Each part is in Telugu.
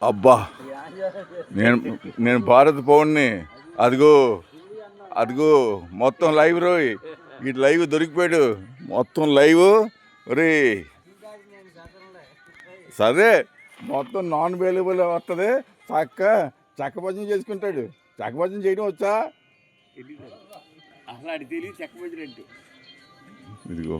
అబ్బా, నేను నేను భారత్ పౌరుణ్ణి. అదిగో అదిగో మొత్తం లైవ్ రోయ్, ఇటు లైవ్ దొరికిపోయాడు, మొత్తం లైవ్ రే. సరే, మొత్తం నాన్ అవైలబుల్ వస్తుంది. చక్కభజన చేసుకుంటాడు. చక్కభజన చేయడం వచ్చా? అసలు అది తెలియదు చక్కభజన అంటే. ఇదిగో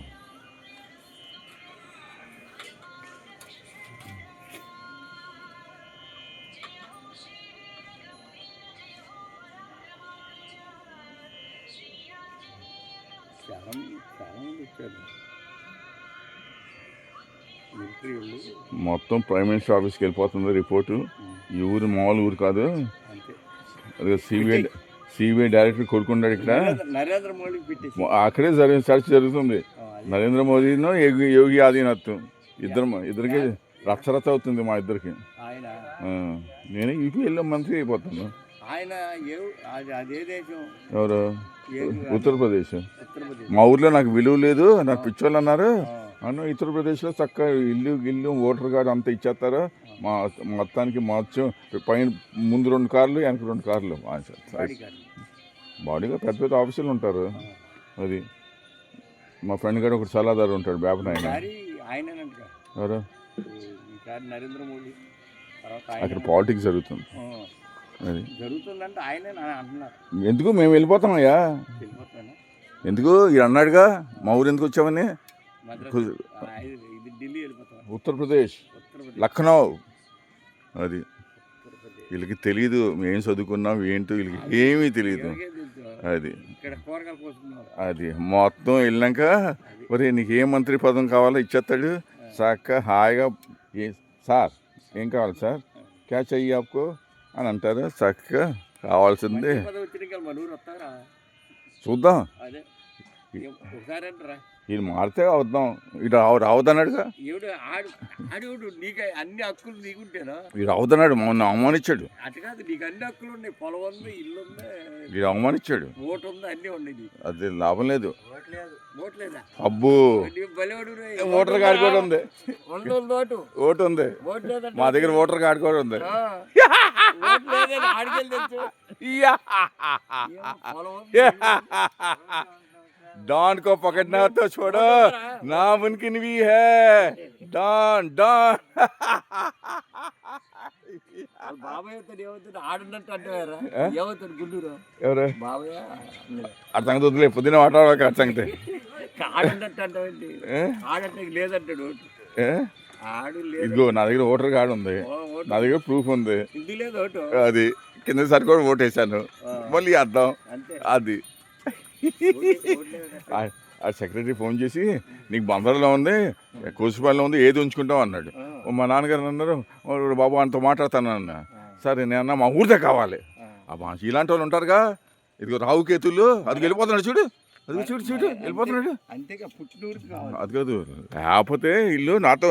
మొత్తం ప్రైమ్ మినిస్టర్ ఆఫీస్కి వెళ్ళిపోతుంది రిపోర్టు. ఈ ఊరు మామూలు ఊరు కాదు. అదే సిబిఐ డైరెక్టర్ కొడుకున్నాడు ఇక్కడ. నరేంద్ర మోడీ అక్కడే చర్చ జరుగుతుంది. నరేంద్ర మోదీనో యోగి ఆదినాథ్ ఇద్దరికి రచ్చరచ్చ అవుతుంది మా ఇద్దరికి. నేను యూపీ వెళ్ళే మంత్రి అయిపోతాను. ఎవరు? ఉత్తరప్రదేశ్. మా ఊర్లో నాకు విలువ లేదు, నాకు పిచ్చోళ్ళు అన్నారు. అవును, ఉత్తరప్రదేశ్లో చక్కగా ఇల్లు ఓటర్ కార్డు అంతా ఇచ్చేస్తారు. మొత్తానికి మార్చు పైన ముందు 2 కార్లు, వెనక 2 కార్లు. బాడీగా పెద్ద పెద్ద ఆఫీసులు ఉంటారు. అది మా ఫ్రెండ్ గారు ఒకటి సలహాదారు ఉంటాడు, బేపనాయన. ఎవరు? అక్కడ పాలిటిక్స్ జరుగుతుంది. అది జరుగుతుందంటే ఆయన అంటున్నారు. ఎందుకు మేము వెళ్ళిపోతామయ్యా? ఎందుకు? ఇది అన్నాడుగా మా ఊరు ఎందుకు వచ్చామని. ఉత్తరప్రదేశ్, లక్నో. అది వీళ్ళకి తెలీదు మేము చదువుకున్నాం ఏంటో, వీళ్ళకి ఏమీ తెలియదు. అది మొత్తం వెళ్ళాక మరి నీకు ఏ మంత్రి పదం కావాలో ఇచ్చేస్తాడు. చక్కగా హాయిగా సార్ ఏం కావాలి సార్, క్యా చెయ్యి ఆప్కో అని అంటారు. చక్కగా కావాల్సింది చూద్దాం. ఇది మారితే వద్దాం. ఇటు రావద్దన్నాడుగా. అన్ని హక్కులు నీకుంటేనా? ఇది రావద్దన్నాడు, మొన్న అవమానించాడు. అటు కాదు, నీకు అన్ని హక్కులు ఉన్నాయి. పొలం ఉంది, ఇల్లు ఉంది, ఇది అవమానించాడు. ఓటు ఉంది, అన్నీ ఉన్నాయి. అది లాభం లేదు. అబ్బో, ఓటర్ కార్డు కూడా ఉంది. ఓటు ఉంది మా దగ్గర, ఓటర్ కార్డు కూడా ఉంది. डॉन को पकड़ना तो छोड़ो, नामुमकिन भी है. डॉन डॉन అర్థం వదిలే, పొద్దున మాట్లాడక అర్థం ఇదిగో నా దగ్గర ఓటర్ కార్డు ఉంది, నా దగ్గర ప్రూఫ్ ఉంది. అది కింద సరి కూడా ఓటేసాను, మళ్ళీ అర్థం. అది ఆ సెక్రటరీ ఫోన్ చేసి నీకు బందర్లో ఉంది, కోసిపాలలో ఉంది, ఏది ఉంచుకుంటావు అన్నాడు. మా నాన్నగారు అన్నారు, బాబు అంత మాట్లాడతాను అన్న. సరే నేను మా ఊరిదే కావాలి. ఇలాంటి వాళ్ళు ఉంటారుగా. ఇదిగో రావు కేతులు, అది వెళ్ళిపోతున్నాడు చూడు, అది చూడు చూడు వెళ్ళిపోతున్నాడు. అది కాదు, లేకపోతే ఇల్లు నాతో